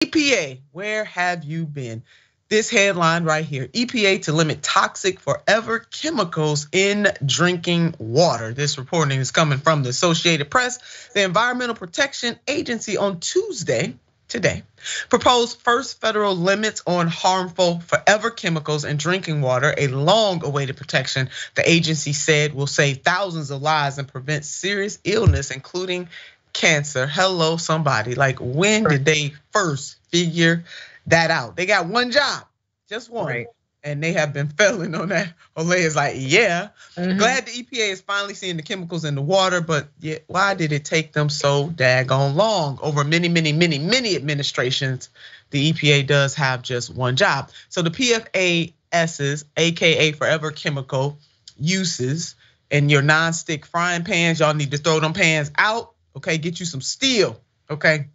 EPA, where have you been? This headline right here, EPA to limit toxic forever chemicals in drinking water. This reporting is coming from the Associated Press. The Environmental Protection Agency on Tuesday, today, proposed first federal limits on harmful forever chemicals in drinking water, a long-awaited protection the agency said will save thousands of lives and prevent serious illness, including cancer. Hello, somebody. Like, when did they first figure that out? They got one job, just one. Right. And they have been failing on that. Olay is like, yeah. Glad the EPA is finally seeing the chemicals in the water, but yet why did it take them so daggone long? Over many administrations, the EPA does have just one job. So the PFASs, AKA forever chemical uses in your nonstick frying pans, y'all need to throw them pans out, okay? Get you some steel, okay?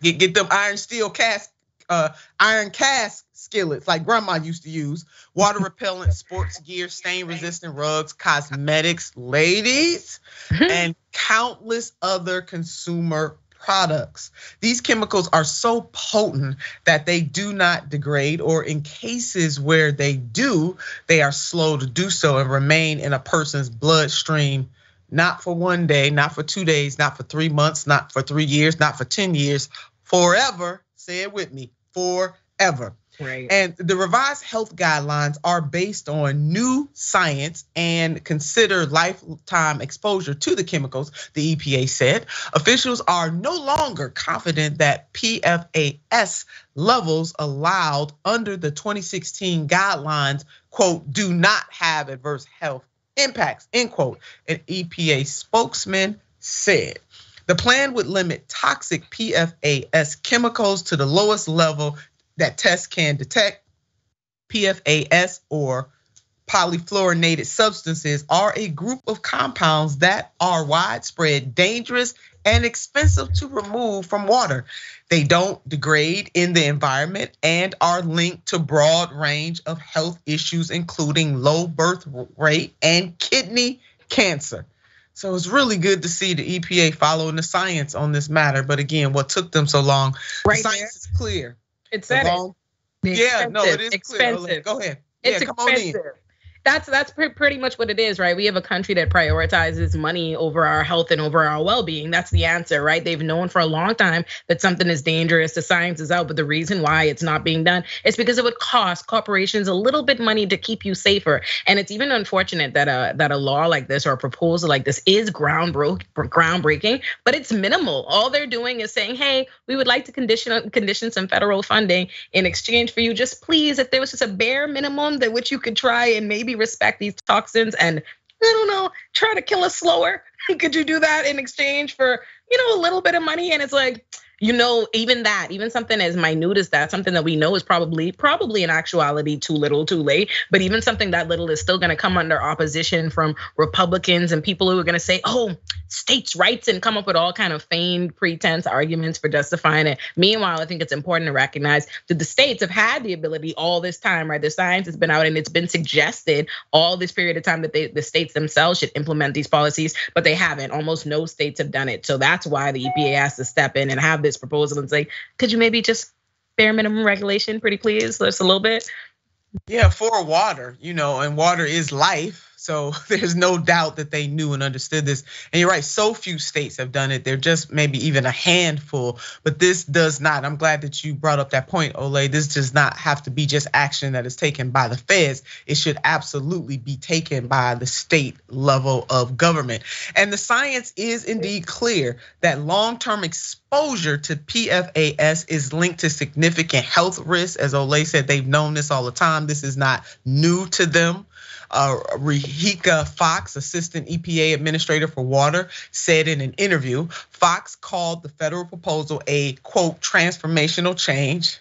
Get them iron cast skillets like grandma used to use, water repellent, sports gear, stain resistant rugs, cosmetics, ladies, and countless other consumer products. These chemicals are so potent that they do not degrade, or in cases where they do, they are slow to do so and remain in a person's bloodstream, not for 1 day, not for 2 days, not for 3 months, not for 3 years, not for 10 years, forever. Say it with me, forever. Right. And the revised health guidelines are based on new science and consider lifetime exposure to the chemicals, the EPA said. Officials are no longer confident that PFAS levels allowed under the 2016 guidelines, quote, do not have adverse health impacts, end quote, an EPA spokesman said. The plan would limit toxic PFAS chemicals to the lowest level that tests can detect. PFAS, or polyfluorinated substances, are a group of compounds that are widespread, dangerous, and expensive to remove from water. They don't degrade in the environment and are linked to broad range of health issues, including low birth rate and kidney cancer. So it's really good to see the EPA following the science on this matter. But again, what took them so long? Right, the science is clear. It said it. Yeah, no, it is expensive. Clear. Go ahead. It's come on in. expensive. That's pretty much what it is, right? We have a country that prioritizes money over our health and over our well-being. That's the answer, right? They've known for a long time that something is dangerous. The science is out, but the reason why it's not being done is because it would cost corporations a little bit money to keep you safer. And it's even unfortunate that a law like this or a proposal like this is groundbreaking, but it's minimal. All they're doing is saying, hey, we would like to condition some federal funding in exchange for you. Just please, if there was just a bare minimum that which you could try and maybe respect these toxins and, I don't know, try to kill us slower. Could you do that in exchange for, a little bit of money? And it's like, even that, even something as minute as that, something that we know is probably in actuality too little, too late. But even something that little is still gonna come under opposition from Republicans and people who are gonna say, oh, states' rights, and come up with all kind of feigned pretense arguments for justifying it. Meanwhile, I think it's important to recognize that the states have had the ability all this time, right? The science has been out and it's been suggested all this period of time that the states themselves should implement these policies, but they haven't. Almost no states have done it. So that's why the EPA has to step in and have this proposal and say, could you maybe just bare minimum regulation, pretty please, just a little bit? Yeah, for water, and water is life. So there's no doubt that they knew and understood this. And you're right, so few states have done it. They're just maybe even a handful, but this does not. I'm glad that you brought up that point, Olay. This does not have to be just action that is taken by the feds. It should absolutely be taken by the state level of government. And the science is indeed clear that long-term exposure to PFAS is linked to significant health risks. As Olay said, they've known this all the time. This is not new to them. Radhika Fox, assistant EPA administrator for water, said in an interview, Fox called the federal proposal a, quote, transformational change.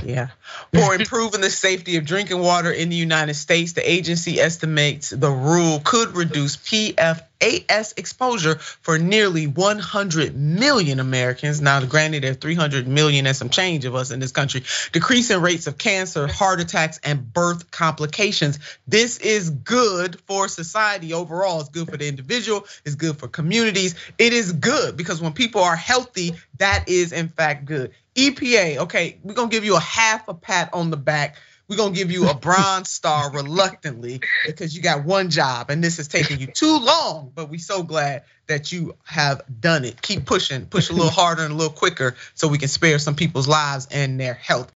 Yeah, for improving the safety of drinking water in the United States. The agency estimates the rule could reduce PFAS PFAS exposure for nearly 100 million Americans. Now, granted, there are 300 million and some change of us in this country. Decreasing rates of cancer, heart attacks, and birth complications. This is good for society overall. It's good for the individual. It's good for communities. It is good because when people are healthy, that is in fact good. EPA, okay, we're gonna give you a half a pat on the back. We're gonna give you a bronze star reluctantly because you got one job and this has taken you too long, but we're so glad that you have done it. Keep pushing, push a little harder and a little quicker so we can spare some people's lives and their health.